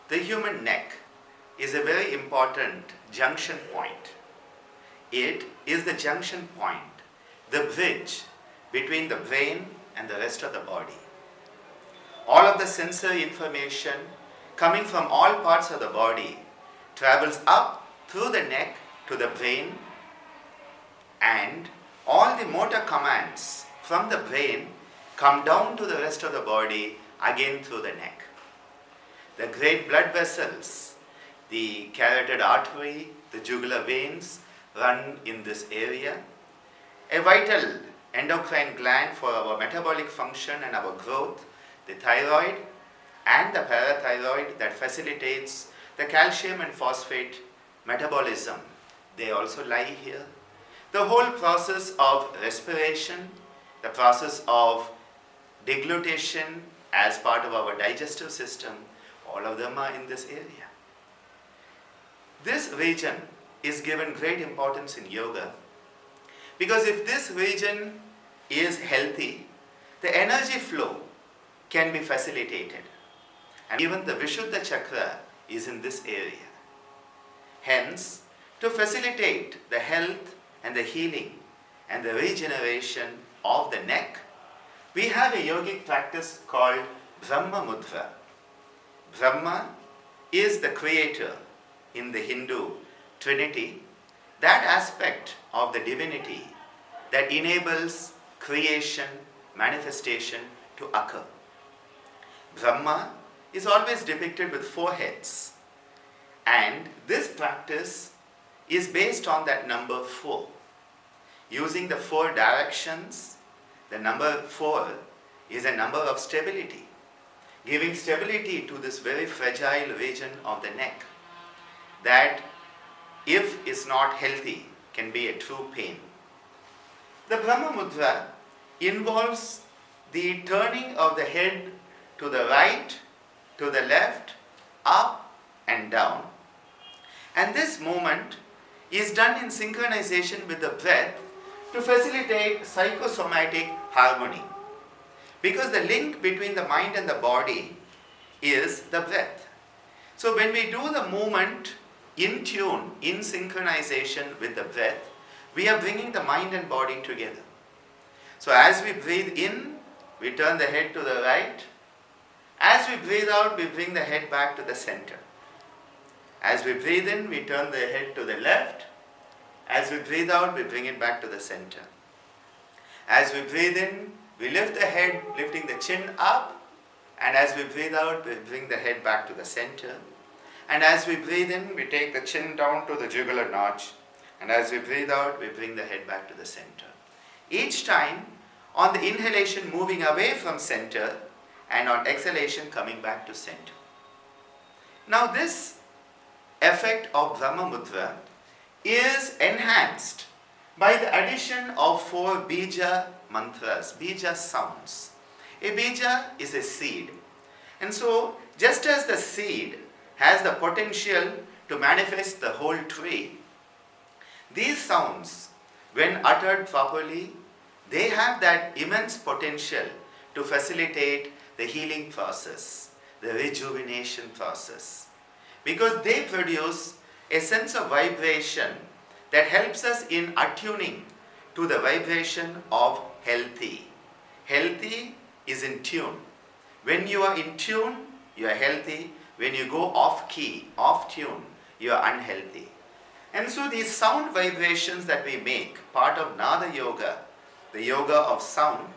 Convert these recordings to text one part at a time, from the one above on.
the human neck is a very important junction point. It is the junction point, the bridge between the brain and the rest of the body. All of the sensory information coming from all parts of the body travels up through the neck to the brain, and all the motor commands from the brain come down to the rest of the body again through the neck. The great blood vessels, the carotid artery, the jugular veins run in this area. A vital endocrine gland for our metabolic function and our growth, the thyroid and the parathyroid that facilitates the calcium and phosphate metabolism, they also lie here. The whole process of respiration, the process of deglutition as part of our digestive system, all of them are in this area. This region is given great importance in yoga because if this region is healthy, the energy flow can be facilitated. And even the Vishuddha chakra is in this area. Hence, to facilitate the health and the healing and the regeneration of the neck, we have a yogic practice called Brahma Mudra. Brahma is the creator in the Hindu Trinity, that aspect of the divinity that enables creation, manifestation to occur. Brahma is always depicted with 4 heads, and this practice is based on that number 4. Using the 4 directions, the number 4 is a number of stability, giving stability to this very fragile region of the neck that, if is not healthy, can be a true pain. The Brahma Mudra involves the turning of the head to the right, to the left, up and down. And this movement is done in synchronization with the breath to facilitate psychosomatic harmony. Because the link between the mind and the body is the breath. So when we do the movement in tune, in synchronization with the breath, we are bringing the mind and body together. So as we breathe in, we turn the head to the right. As we breathe out, we bring the head back to the center. As we breathe in, we turn the head to the left. As we breathe out, we bring it back to the center. As we breathe in, we lift the head, lifting the chin up. And as we breathe out, we bring the head back to the center. And as we breathe in, we take the chin down to the jugular notch. And as we breathe out, we bring the head back to the center. Each time, on the inhalation, moving away from center, and on exhalation, coming back to center. Now this effect of Brahma Mudra is enhanced by the addition of 4 Bija mantras, Bija sounds. A Bija is a seed. And so, just as the seed has the potential to manifest the whole tree, these sounds, when uttered properly, they have that immense potential to facilitate the healing process, the rejuvenation process. Because they produce a sense of vibration that helps us in attuning to the vibration of healthy. Healthy is in tune. When you are in tune, you are healthy. When you go off key, off tune, you are unhealthy. And so these sound vibrations that we make, part of Nada Yoga, the yoga of sound,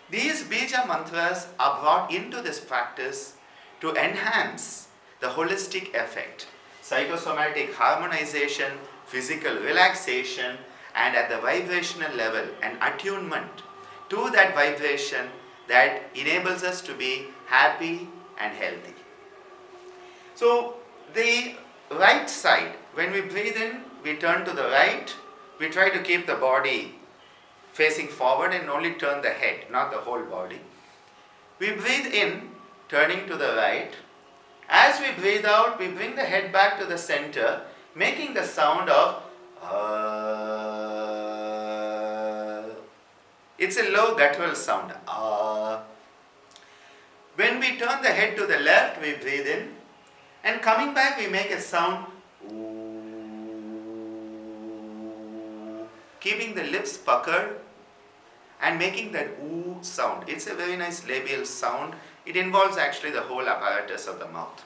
these Bija mantras are brought into this practice to enhance the holistic effect, psychosomatic harmonization, physical relaxation, and at the vibrational level, an attunement to that vibration that enables us to be happy and healthy. So the right side, when we breathe in, we turn to the right. We try to keep the body facing forward and only turn the head, not the whole body. We breathe in, turning to the right. As we breathe out, we bring the head back to the center, making the sound of It's a low guttural sound. When we turn the head to the left, we breathe in. And coming back, we make a sound, keeping the lips puckered and making that oo sound. It's a very nice labial sound. It involves actually the whole apparatus of the mouth.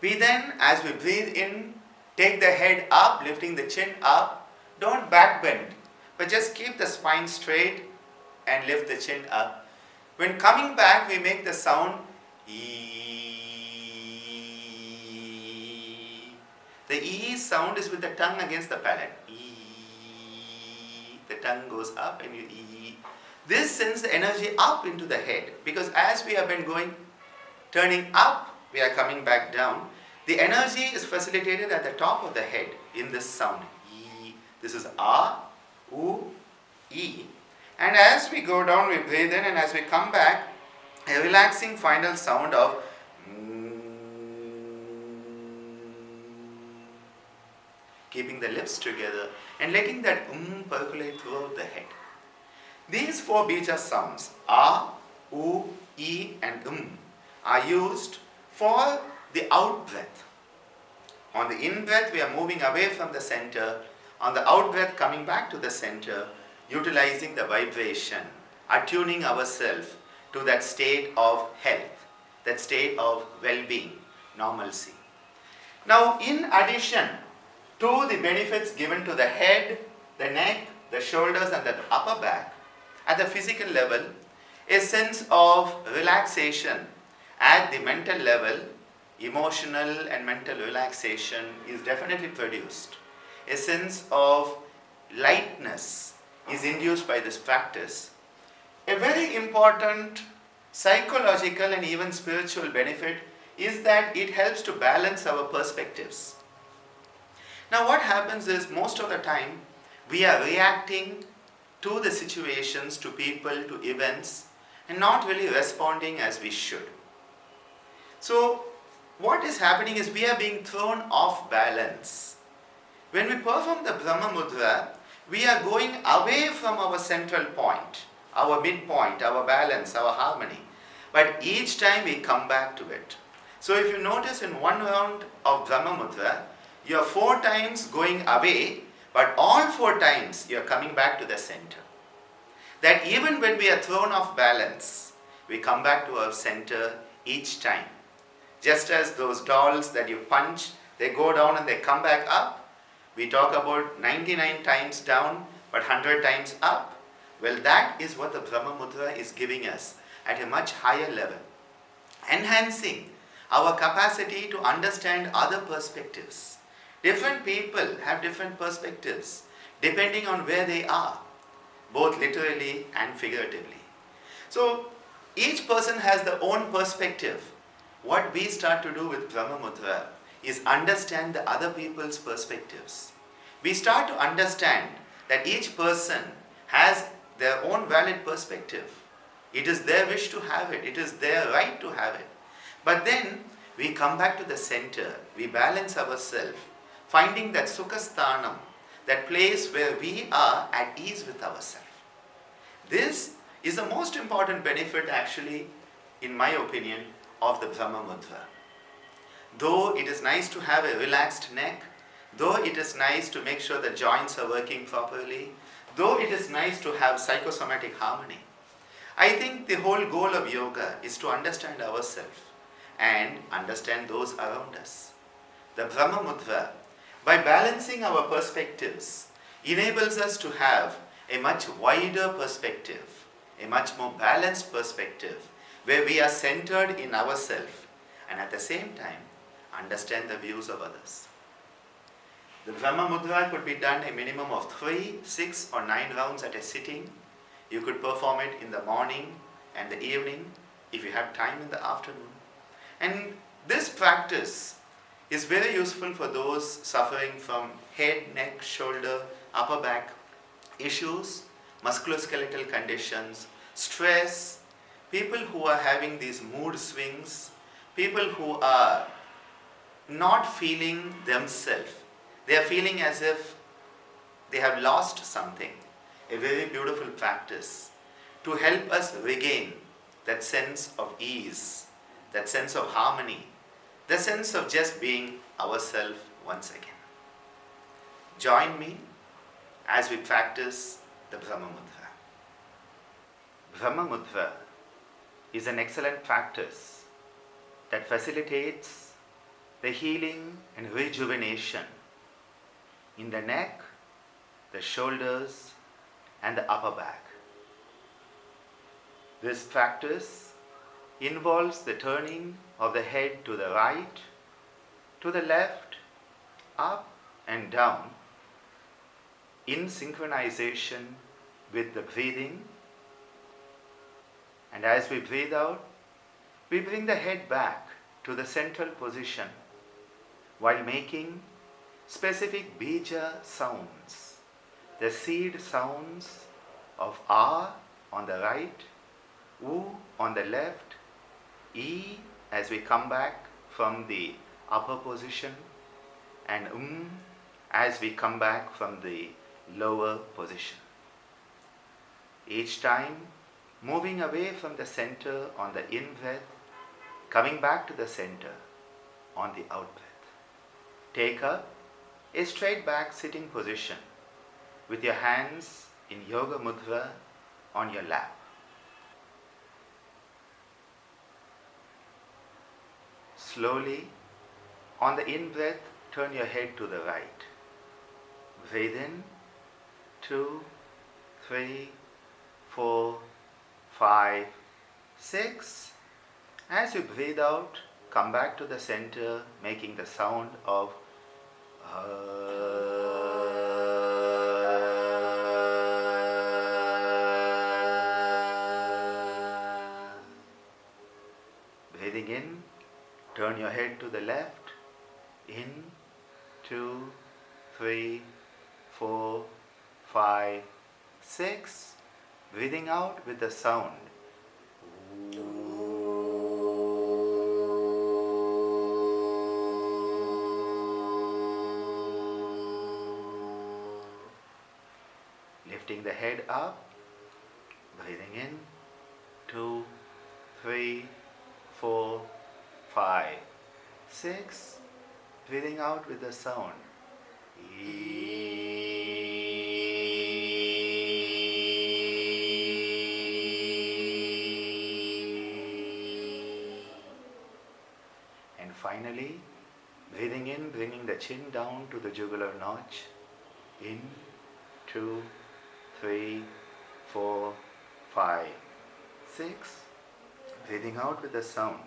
We then, as we breathe in, take the head up, lifting the chin up. Don't back bend, but just keep the spine straight and lift the chin up. When coming back, we make the sound E. The E sound is with the tongue against the palate. E. The tongue goes up and you E. This sends the energy up into the head, because as we have been turning up, we are coming back down. The energy is facilitated at the top of the head in this sound. E. This is A, U, E. And as we go down, we breathe in, and as we come back, a relaxing final sound of keeping the lips together and letting that percolate throughout the head. These 4 Bija sounds, A, U, E and are used for the out breath. On the in breath, we are moving away from the center. On the out breath, coming back to the center, utilizing the vibration, attuning ourselves to that state of health, that state of well-being, normalcy. Now, in addition to the benefits given to the head, the neck, the shoulders and the upper back, at the physical level, a sense of relaxation at the mental level, emotional and mental relaxation is definitely produced. A sense of lightness is induced by this practice. A very important psychological and even spiritual benefit is that it helps to balance our perspectives. Now what happens is, most of the time we are reacting to the situations, to people, to events, and not really responding as we should. So what is happening is we are being thrown off balance. When we perform the Brahma Mudra, we are going away from our central point, our midpoint, our balance, our harmony. But each time we come back to it. So if you notice, in one round of Brahma Mudra, you are 4 times going away, but all 4 times you are coming back to the center. That even when we are thrown off balance, we come back to our center each time. Just as those dolls that you punch, they go down and they come back up. We talk about 99 times down, but 100 times up. Well, that is what the Brahma Mudra is giving us at a much higher level, enhancing our capacity to understand other perspectives. Different people have different perspectives depending on where they are, both literally and figuratively. So each person has their own perspective. What we start to do with Brahma Mudra is understand the other people's perspectives. We start to understand that each person has their own valid perspective. It is their wish to have it. It is their right to have it. But then we come back to the center. We balance ourselves, finding that Sukhasthanam, that place where we are at ease with ourselves. This is the most important benefit, actually, in my opinion, of the Brahma Mudra. Though it is nice to have a relaxed neck, though it is nice to make sure the joints are working properly, though it is nice to have psychosomatic harmony, I think the whole goal of yoga is to understand ourselves and understand those around us. The Brahma Mudra, by balancing our perspectives, enables us to have a much wider perspective, a much more balanced perspective, where we are centered in ourselves and at the same time understand the views of others. The Brahma Mudra could be done a minimum of 3, 6 or 9 rounds at a sitting. You could perform it in the morning and the evening if you have time in the afternoon. And this practice is very useful for those suffering from head, neck, shoulder, upper back issues, musculoskeletal conditions, stress, people who are having these mood swings, people who are not feeling themselves. They are feeling as if they have lost something. A very beautiful practice to help us regain that sense of ease, that sense of harmony, the sense of just being ourselves once again. Join me as we practice the Brahma Mudra. Brahma Mudra is an excellent practice that facilitates the healing and rejuvenation in the neck, the shoulders, and the upper back. This practice involves the turning of the head to the right, to the left, up and down, in synchronization with the breathing. And as we breathe out, we bring the head back to the central position while making specific Bija sounds, the seed sounds of A on the right, U on the left, E as we come back from the upper position, and as we come back from the lower position. Each time moving away from the center on the in-breath, coming back to the center on the out-breath. Take up a straight back sitting position with your hands in Yoga Mudra on your lap. Slowly, on the in-breath, turn your head to the right. Breathe in, 2, 3, 4, 5, 6. As you breathe out, come back to the center, making the sound of breathing in, turn your head to the left, in, 2, 3, 4, 5, 6. Breathing out with the sound. Lifting the head up, breathing in, 2, 3, 4, 5, 6. Breathing out with the sound. And finally, breathing in, bringing the chin down to the jugular notch. In, 2, 3, 4, 5, 6. Breathing out with the sound.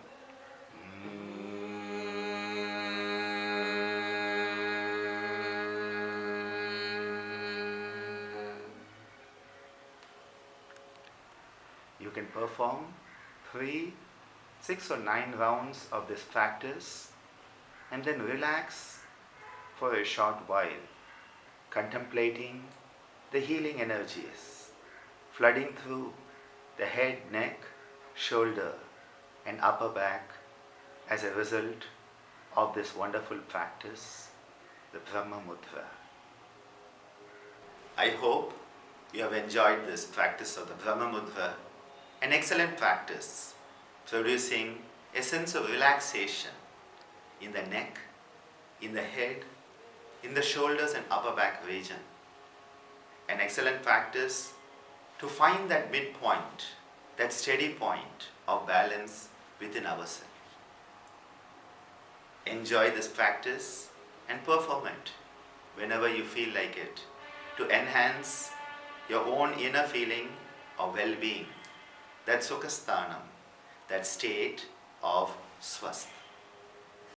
You can perform 3, 6 or 9 rounds of this practice and then relax for a short while, contemplating the healing energies flooding through the head, neck, shoulder and upper back as a result of this wonderful practice, the Brahma Mudra. I hope you have enjoyed this practice of the Brahma Mudra, an excellent practice producing a sense of relaxation in the neck, in the head, in the shoulders and upper back region. An excellent practice to find that midpoint, that steady point of balance within ourselves. Enjoy this practice and perform it whenever you feel like it to enhance your own inner feeling of well-being, that sukhasthanam, that state of swasth.